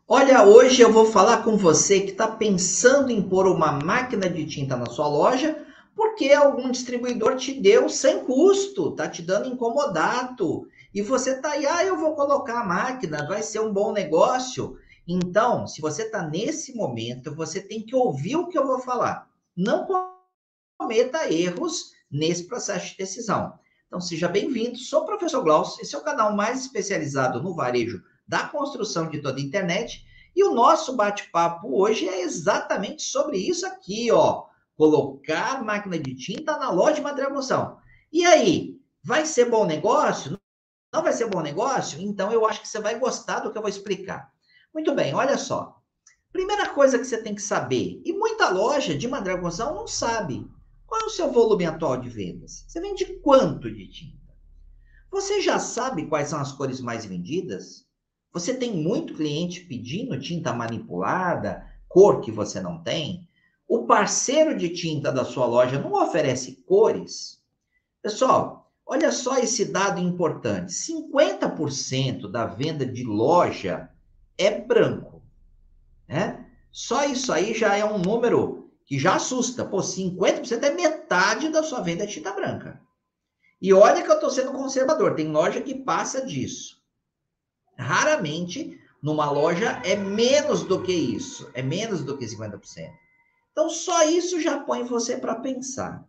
Olha, hoje eu vou falar com você que está pensando em pôr uma máquina de tinta na sua loja, porque algum distribuidor te deu sem custo, está te dando incomodado. E você está aí, eu vou colocar a máquina, vai ser um bom negócio. Então, se você está nesse momento, você tem que ouvir o que eu vou falar. Não cometa erros nesse processo de decisão. Então, seja bem-vindo. Sou o professor Glaucio, esse é o canal mais especializado no varejo da construção de toda a internet. E o nosso bate-papo hoje é exatamente sobre isso aqui, ó. Colocar máquina de tinta na loja de material de construção. E aí, vai ser bom negócio? Não vai ser bom negócio? Então eu acho que você vai gostar do que eu vou explicar. Muito bem, olha só. Primeira coisa que você tem que saber, e muita loja de material de construção não sabe, qual é o seu volume atual de vendas? Você vende quanto de tinta? Você já sabe quais são as cores mais vendidas? Você tem muito cliente pedindo tinta manipulada, cor que você não tem? O parceiro de tinta da sua loja não oferece cores? Pessoal, olha só esse dado importante: 50% da venda de loja é branco, né? Só isso aí já é um número que já assusta. Pô, 50% é metade da sua venda de tinta branca. E olha que eu estou sendo conservador, tem loja que passa disso. Raramente, numa loja, é menos do que isso, é menos do que 50%. Então, só isso já põe você para pensar.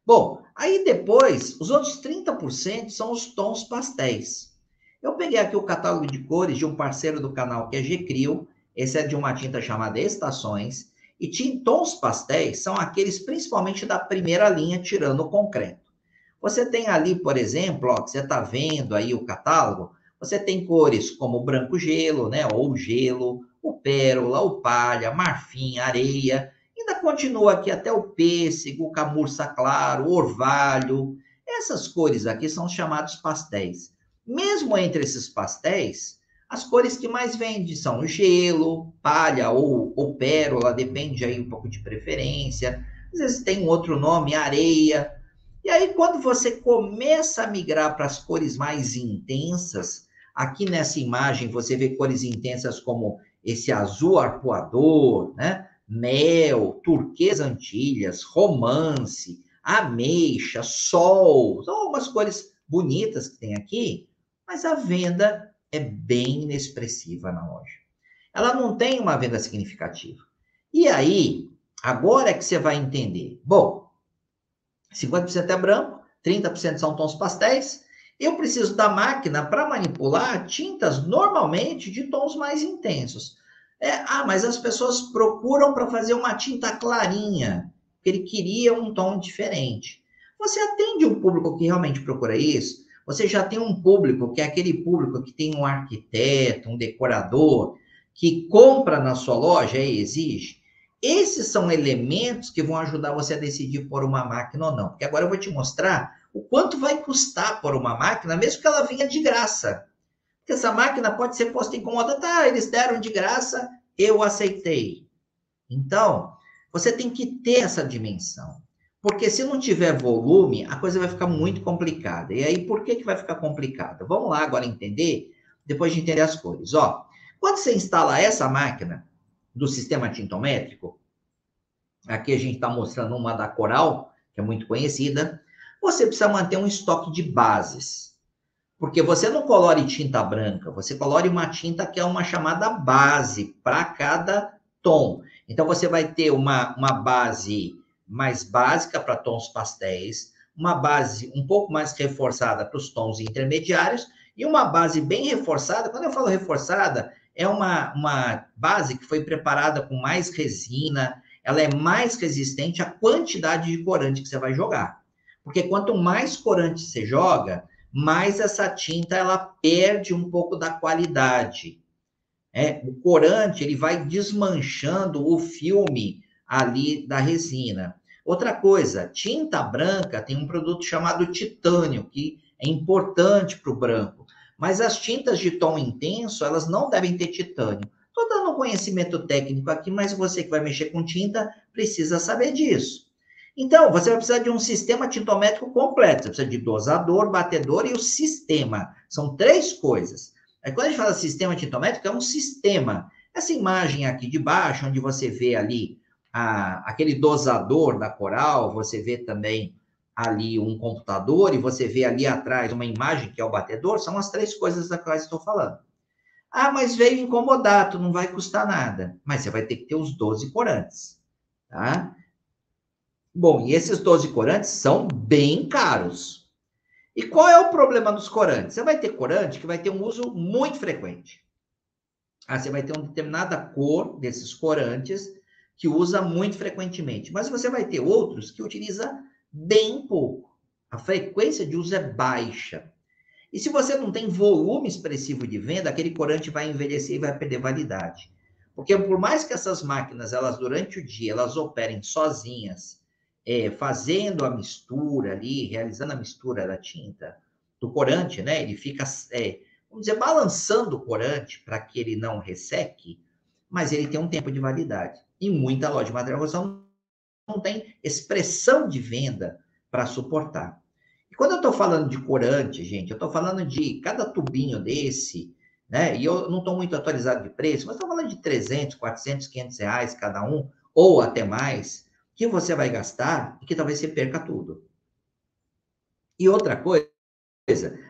Bom, aí depois, os outros 30% são os tons pastéis. Eu peguei aqui o catálogo de cores de um parceiro do canal, que é G-Crio. Esse é de uma tinta chamada Estações. E tons pastéis são aqueles principalmente da primeira linha, tirando o concreto. Você tem ali, por exemplo, ó, que você está vendo aí o catálogo, você tem cores como o branco gelo, né, ou gelo, o pérola, o palha, marfim, areia. Ainda continua aqui até o pêssego, o camurça claro, o orvalho. Essas cores aqui são chamados pastéis. Mesmo entre esses pastéis, as cores que mais vendem são o gelo, palha ou pérola, depende aí um pouco de preferência. Às vezes tem um outro nome, areia. E aí, quando você começa a migrar para as cores mais intensas, aqui nessa imagem você vê cores intensas como esse azul arpoador, né? Mel, turquesa Antilhas, romance, ameixa, sol, são algumas cores bonitas que tem aqui, mas a venda é bem inexpressiva na loja. Ela não tem uma venda significativa. E aí, agora é que você vai entender. Bom, 50% é branco, 30% são tons pastéis. Eu preciso da máquina para manipular tintas normalmente de tons mais intensos. Mas as pessoas procuram para fazer uma tinta clarinha, porque ele queria um tom diferente. Você atende um público que realmente procura isso? Você já tem um público que é aquele público que tem um arquiteto, um decorador, que compra na sua loja e exige? Esses são elementos que vão ajudar você a decidir por uma máquina ou não. Porque agora eu vou te mostrar o quanto vai custar por uma máquina, mesmo que ela venha de graça. Porque essa máquina pode ser posta em conta, tá, eles deram de graça, eu aceitei. Então, você tem que ter essa dimensão. Porque se não tiver volume, a coisa vai ficar muito complicada. E aí, por que, que vai ficar complicada? Vamos lá agora entender, depois de entender as cores. Ó, quando você instala essa máquina do sistema tintométrico, aqui a gente está mostrando uma da Coral, que é muito conhecida, você precisa manter um estoque de bases. Porque você não colore tinta branca, você colore uma tinta que é uma chamada base para cada tom. Então você vai ter uma base mais básica para tons pastéis, uma base um pouco mais reforçada para os tons intermediários e uma base bem reforçada. Quando eu falo reforçada, é uma base que foi preparada com mais resina, ela é mais resistente à quantidade de corante que você vai jogar. Porque quanto mais corante você joga, mais essa tinta ela perde um pouco da qualidade. O corante ele vai desmanchando o filme ali da resina. Outra coisa, tinta branca tem um produto chamado titânio, que é importante para o branco. Mas as tintas de tom intenso, elas não devem ter titânio. Estou dando um conhecimento técnico aqui, mas você que vai mexer com tinta precisa saber disso. Então, você vai precisar de um sistema tintométrico completo. Você precisa de dosador, batedor e o sistema. São três coisas. Aí, quando a gente fala sistema tintométrico, é um sistema. Essa imagem aqui de baixo, onde você vê ali aquele dosador da Coral, você vê também ali um computador e você vê ali atrás uma imagem que é o batedor, são as 3 coisas das quais estou falando. Ah, mas veio incomodato, não vai custar nada. Mas você vai ter que ter os 12 corantes, tá? Bom, e esses 12 corantes são bem caros. E qual é o problema dos corantes? Você vai ter corante que vai ter um uso muito frequente. Você vai ter uma determinada cor desses corantes que usa muito frequentemente. Mas você vai ter outros que utiliza bem pouco. A frequência de uso é baixa. E se você não tem volume expressivo de venda, aquele corante vai envelhecer e vai perder validade. Porque por mais que essas máquinas, elas durante o dia, elas operem sozinhas, fazendo a mistura ali, realizando a mistura da tinta, do corante, né? Ele fica, vamos dizer, balançando o corante para que ele não resseque, mas ele tem um tempo de validade. E muita loja de material de construção não tem expressão de venda para suportar. E quando eu estou falando de corante, gente, eu estou falando de cada tubinho desse, né? E eu não estou muito atualizado de preço, mas estou falando de 300, 400, 500 reais cada um, ou até mais, que você vai gastar e que talvez você perca tudo. E outra coisa,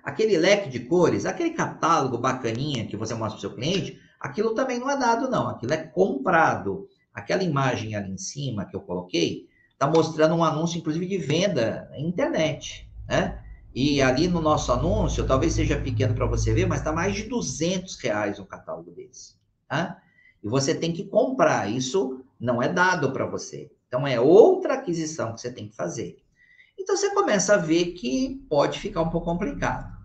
aquele leque de cores, aquele catálogo bacaninha que você mostra para o seu cliente, aquilo também não é dado, não. Aquilo é comprado. Aquela imagem ali em cima que eu coloquei, está mostrando um anúncio, inclusive, de venda na internet, né? E ali no nosso anúncio, talvez seja pequeno para você ver, mas está mais de R$ 200 um catálogo desse, tá? E você tem que comprar. Isso não é dado para você. Então, é outra aquisição que você tem que fazer. Então, você começa a ver que pode ficar um pouco complicado.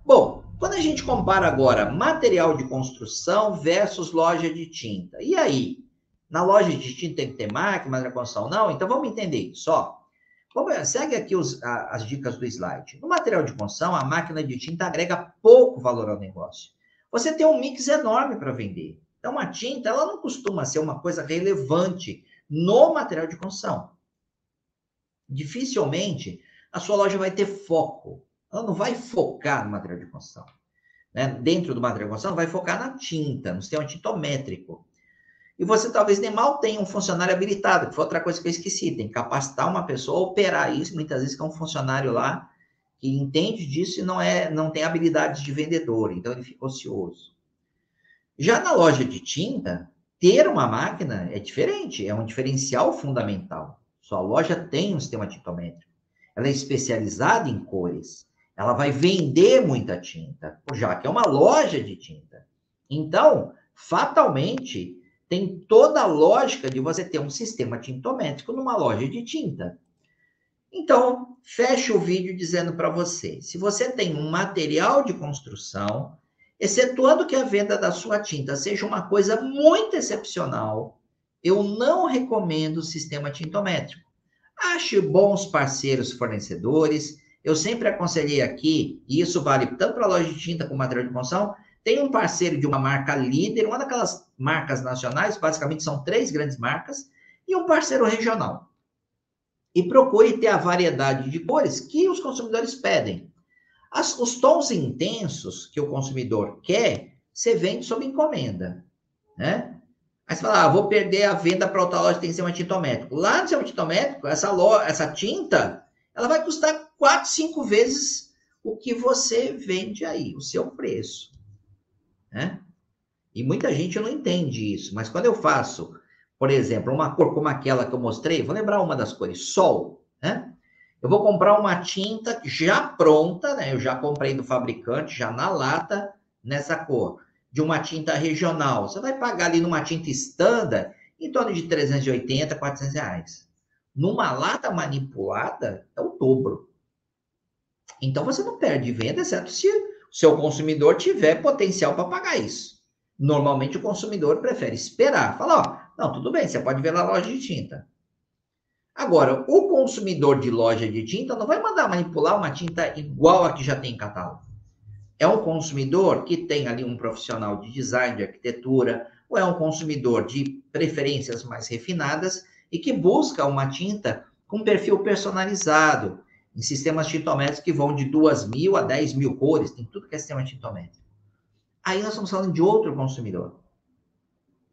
Bom, quando a gente compara agora material de construção versus loja de tinta, e aí? Na loja de tinta tem que ter máquina de construção? Não? Então, vamos entender só. Segue aqui as dicas do slide. No material de construção, a máquina de tinta agrega pouco valor ao negócio. Você tem um mix enorme para vender. Então, a tinta, ela não costuma ser uma coisa relevante no material de construção. Dificilmente a sua loja vai ter foco. Ela não vai focar no material de construção. Né? Dentro do material de construção, vai focar na tinta, no sistema tintométrico. E você talvez nem mal tenha um funcionário habilitado, que foi outra coisa que eu esqueci. Tem que capacitar uma pessoa a operar isso, muitas vezes que é um funcionário lá que entende disso e não tem habilidades de vendedor, então ele fica ocioso. Já na loja de tinta, ter uma máquina é diferente, é um diferencial fundamental. Sua loja tem um sistema tintométrico. Ela é especializada em cores. Ela vai vender muita tinta, já que é uma loja de tinta. Então, fatalmente, tem toda a lógica de você ter um sistema tintométrico numa loja de tinta. Então, fecho o vídeo dizendo para você, se você tem um material de construção, excetuando que a venda da sua tinta seja uma coisa muito excepcional, eu não recomendo o sistema tintométrico. Ache bons parceiros fornecedores. Eu sempre aconselhei aqui, e isso vale tanto para a loja de tinta como material de construção, tem um parceiro de uma marca líder, uma daquelas marcas nacionais, basicamente são 3 grandes marcas, e um parceiro regional. E procure ter a variedade de cores que os consumidores pedem. Os tons intensos que o consumidor quer, você vende sob encomenda, né? Aí você fala, vou perder a venda para outra loja que tem sistema tintométrico. Lá no sistema tintométrico, essa tinta, ela vai custar 4, 5 vezes o que você vende aí, o seu preço, né? E muita gente não entende isso, mas quando eu faço, por exemplo, uma cor como aquela que eu mostrei, vou lembrar uma das cores, sol, né? Eu vou comprar uma tinta já pronta, né? Eu já comprei do fabricante, já na lata, nessa cor, de uma tinta regional. Você vai pagar ali numa tinta standard em torno de 380, 400 reais. Numa lata manipulada, é o dobro. Então você não perde venda, exceto se o seu consumidor tiver potencial para pagar isso. Normalmente o consumidor prefere esperar. Fala, ó, não, tudo bem, você pode ver na loja de tinta. Agora, o consumidor de loja de tinta não vai mandar manipular uma tinta igual a que já tem em catálogo. É um consumidor que tem ali um profissional de design, de arquitetura, ou é um consumidor de preferências mais refinadas e que busca uma tinta com perfil personalizado, em sistemas tintométricos que vão de 2.000 a 10.000 cores, tem tudo que é sistema tintométrico. Aí nós estamos falando de outro consumidor.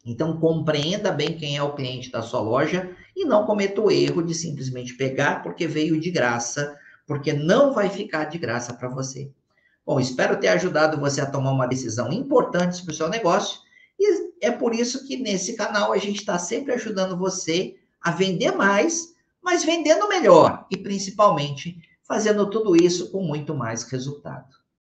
Então, compreenda bem quem é o cliente da sua loja e não cometa o erro de simplesmente pegar porque veio de graça, porque não vai ficar de graça para você. Bom, espero ter ajudado você a tomar uma decisão importante sobre o seu negócio e é por isso que nesse canal a gente está sempre ajudando você a vender mais, mas vendendo melhor e principalmente fazendo tudo isso com muito mais resultado.